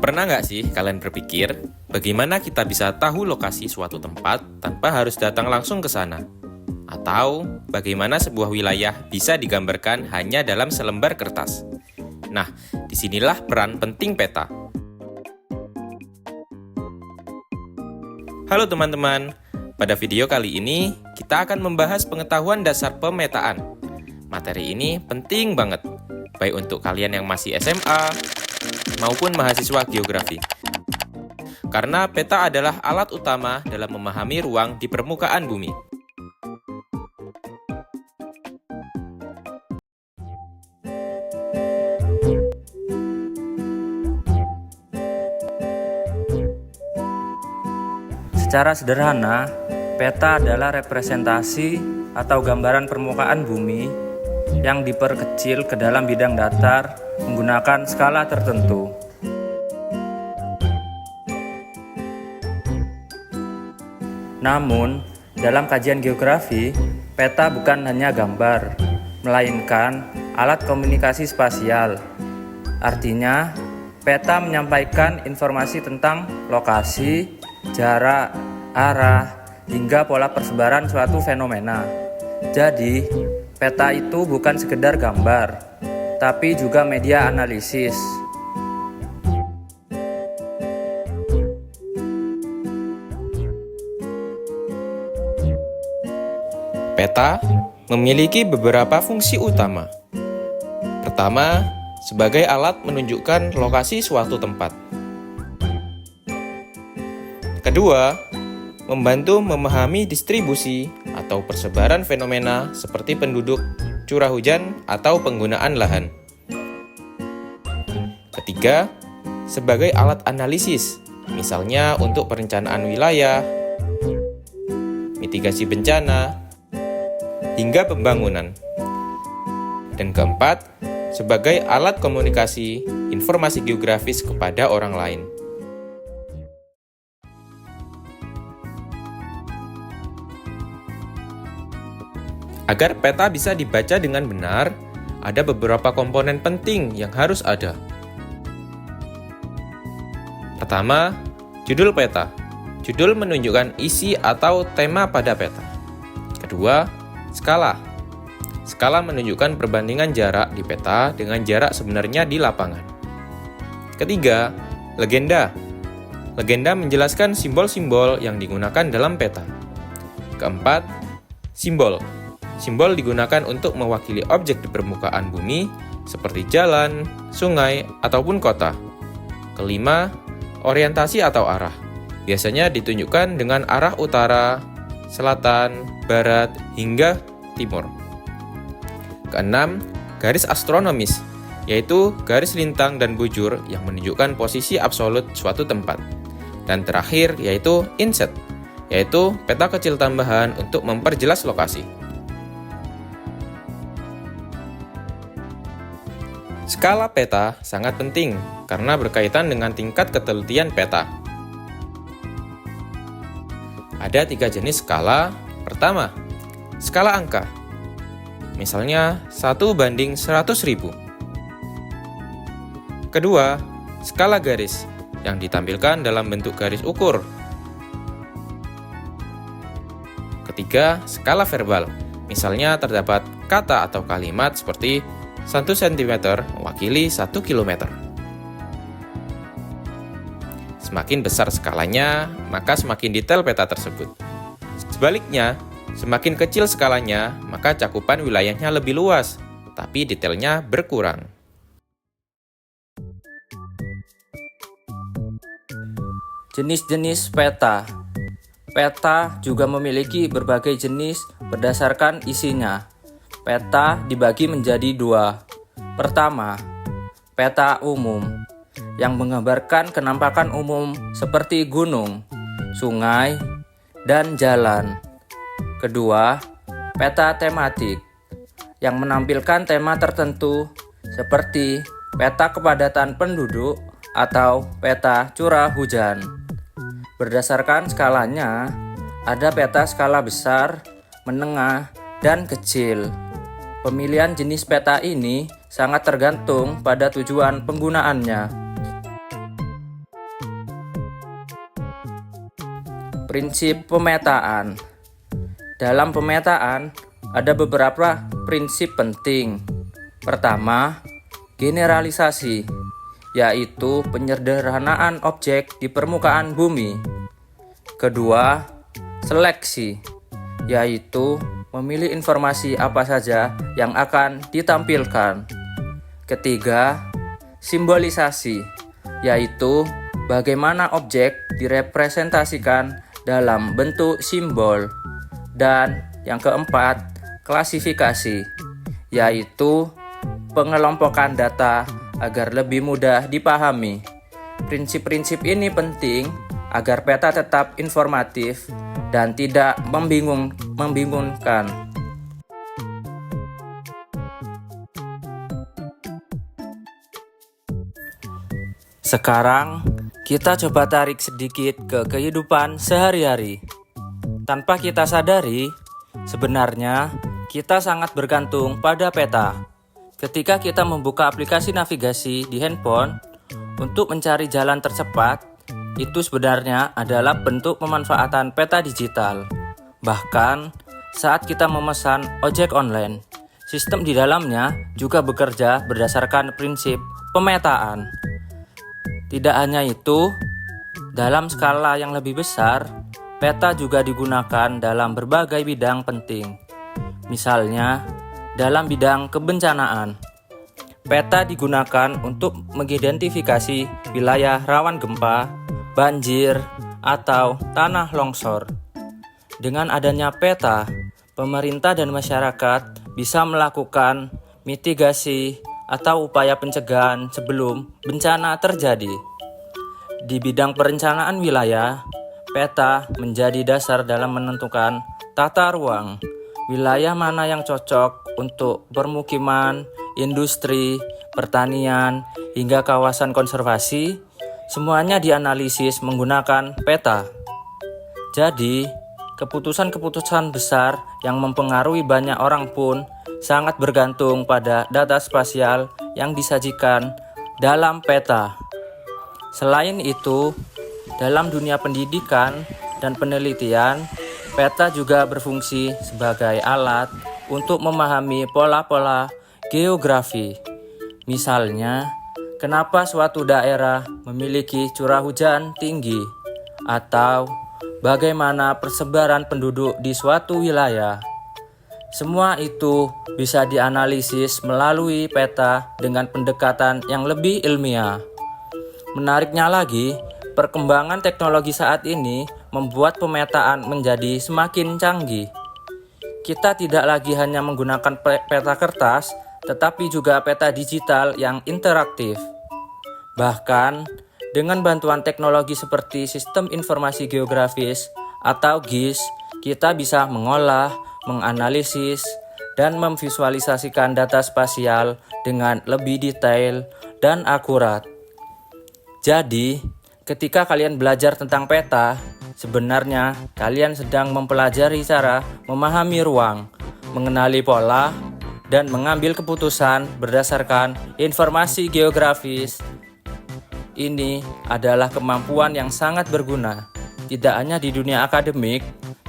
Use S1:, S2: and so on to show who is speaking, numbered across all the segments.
S1: Pernah nggak sih kalian berpikir, bagaimana kita bisa tahu lokasi suatu tempat tanpa harus datang langsung ke sana? Atau bagaimana sebuah wilayah bisa digambarkan hanya dalam selembar kertas? Nah, disinilah peran penting peta. Halo teman-teman, pada video kali ini kita akan membahas pengetahuan dasar pemetaan. Materi ini penting banget, baik untuk kalian yang masih SMA maupun mahasiswa geografi. Karena peta adalah alat utama dalam memahami ruang di permukaan bumi.
S2: Secara sederhana, peta adalah representasi atau gambaran permukaan bumi yang diperkecil ke dalam bidang datar menggunakan skala tertentu. Namun, dalam kajian geografi, peta bukan hanya gambar, melainkan alat komunikasi spasial. Artinya, peta menyampaikan informasi tentang lokasi, jarak, arah, hingga pola persebaran suatu fenomena. Jadi, peta itu bukan sekedar gambar, tapi juga media analisis.
S1: Peta memiliki beberapa fungsi utama. Pertama, sebagai alat menunjukkan lokasi suatu tempat. Kedua, membantu memahami distribusi atau persebaran fenomena seperti penduduk, curah hujan, atau penggunaan lahan. Ketiga, sebagai alat analisis, misalnya untuk perencanaan wilayah, mitigasi bencana, hingga pembangunan. Dan keempat, sebagai alat komunikasi informasi geografis kepada orang lain. Agar peta bisa dibaca dengan benar, ada beberapa komponen penting yang harus ada. Pertama, judul peta. Judul menunjukkan isi atau tema pada peta. Kedua, skala. Skala menunjukkan perbandingan jarak di peta dengan jarak sebenarnya di lapangan. Ketiga, legenda. Legenda menjelaskan simbol-simbol yang digunakan dalam peta. Keempat, simbol. Simbol digunakan untuk mewakili objek di permukaan bumi seperti jalan, sungai, ataupun kota. Kelima, orientasi atau arah. Biasanya ditunjukkan dengan arah utara, selatan, barat, hingga timur. Keenam, garis astronomis, yaitu garis lintang dan bujur yang menunjukkan posisi absolut suatu tempat. Dan terakhir yaitu inset, yaitu peta kecil tambahan untuk memperjelas lokasi. Skala peta sangat penting karena berkaitan dengan tingkat ketelitian peta. Ada 3 jenis skala. Pertama, skala angka. Misalnya 1:100.000. Kedua, skala garis yang ditampilkan dalam bentuk garis ukur. Ketiga, skala verbal. Misalnya terdapat kata atau kalimat seperti 1 cm mewakili 1 km. Semakin besar skalanya, maka semakin detail peta tersebut. Sebaliknya, semakin kecil skalanya, maka cakupan wilayahnya lebih luas, tapi detailnya berkurang.
S2: Jenis-jenis peta. Peta juga memiliki berbagai jenis berdasarkan isinya. Peta dibagi menjadi 2. Pertama, peta umum yang menggambarkan kenampakan umum seperti gunung, sungai, dan jalan. Kedua, peta tematik yang menampilkan tema tertentu seperti peta kepadatan penduduk atau peta curah hujan. Berdasarkan skalanya, ada peta skala besar, menengah, dan kecil. Pemilihan jenis peta ini sangat tergantung pada tujuan penggunaannya. Prinsip pemetaan. Dalam pemetaan, ada beberapa prinsip penting. Pertama, generalisasi, yaitu penyederhanaan objek di permukaan bumi. Kedua, seleksi, yaitu memilih informasi apa saja yang akan ditampilkan. Ketiga, simbolisasi, yaitu bagaimana objek direpresentasikan dalam bentuk simbol. Dan yang keempat, klasifikasi, yaitu pengelompokan data agar lebih mudah dipahami. Prinsip-prinsip ini penting agar peta tetap informatif dan tidak membingungkan. Sekarang, kita coba tarik sedikit ke kehidupan sehari-hari. Tanpa kita sadari, sebenarnya kita sangat bergantung pada peta. Ketika kita membuka aplikasi navigasi di handphone untuk mencari jalan tercepat, itu sebenarnya adalah bentuk pemanfaatan peta digital. Bahkan, saat kita memesan ojek online, sistem di dalamnya juga bekerja berdasarkan prinsip pemetaan. Tidak hanya itu, dalam skala yang lebih besar, peta juga digunakan dalam berbagai bidang penting. Misalnya, dalam bidang kebencanaan, peta digunakan untuk mengidentifikasi wilayah rawan gempa, banjir, atau tanah longsor. Dengan adanya peta, pemerintah dan masyarakat bisa melakukan mitigasi atau upaya pencegahan sebelum bencana terjadi. Di bidang perencanaan wilayah, peta menjadi dasar dalam menentukan tata ruang, wilayah mana yang cocok untuk permukiman, industri, pertanian, hingga kawasan konservasi, semuanya dianalisis menggunakan peta. Jadi, keputusan-keputusan besar yang mempengaruhi banyak orang pun sangat bergantung pada data spasial yang disajikan dalam peta. Selain itu, dalam dunia pendidikan dan penelitian, peta juga berfungsi sebagai alat untuk memahami pola-pola geografi. Misalnya, kenapa suatu daerah memiliki curah hujan tinggi, atau bagaimana persebaran penduduk di suatu wilayah. Semua itu bisa dianalisis melalui peta dengan pendekatan yang lebih ilmiah. Menariknya lagi, perkembangan teknologi saat ini membuat pemetaan menjadi semakin canggih. Kita tidak lagi hanya menggunakan peta kertas, tetapi juga peta digital yang interaktif. Bahkan, dengan bantuan teknologi seperti Sistem Informasi Geografis atau GIS, kita bisa mengolah, menganalisis, dan memvisualisasikan data spasial dengan lebih detail dan akurat. Jadi, ketika kalian belajar tentang peta, sebenarnya kalian sedang mempelajari cara memahami ruang, mengenali pola, dan mengambil keputusan berdasarkan informasi geografis. Ini adalah kemampuan yang sangat berguna, tidak hanya di dunia akademik,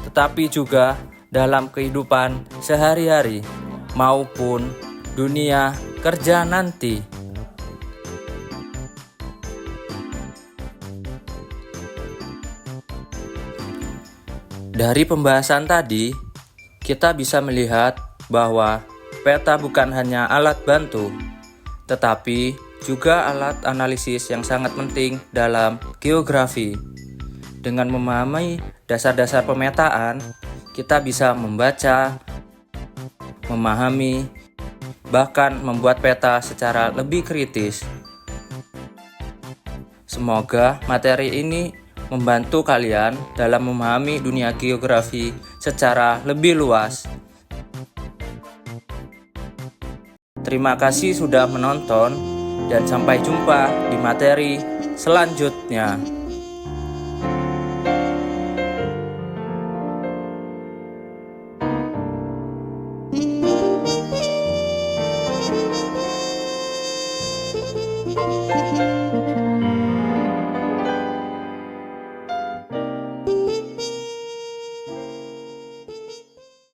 S2: tetapi juga dalam kehidupan sehari-hari maupun dunia kerja nanti. Dari pembahasan tadi, kita bisa melihat bahwa peta bukan hanya alat bantu, tetapi juga alat analisis yang sangat penting dalam geografi. Dengan memahami dasar-dasar pemetaan, kita bisa membaca, memahami, bahkan membuat peta secara lebih kritis. Semoga materi ini membantu kalian dalam memahami dunia geografi secara lebih luas. Terima kasih sudah menonton dan sampai jumpa di materi selanjutnya.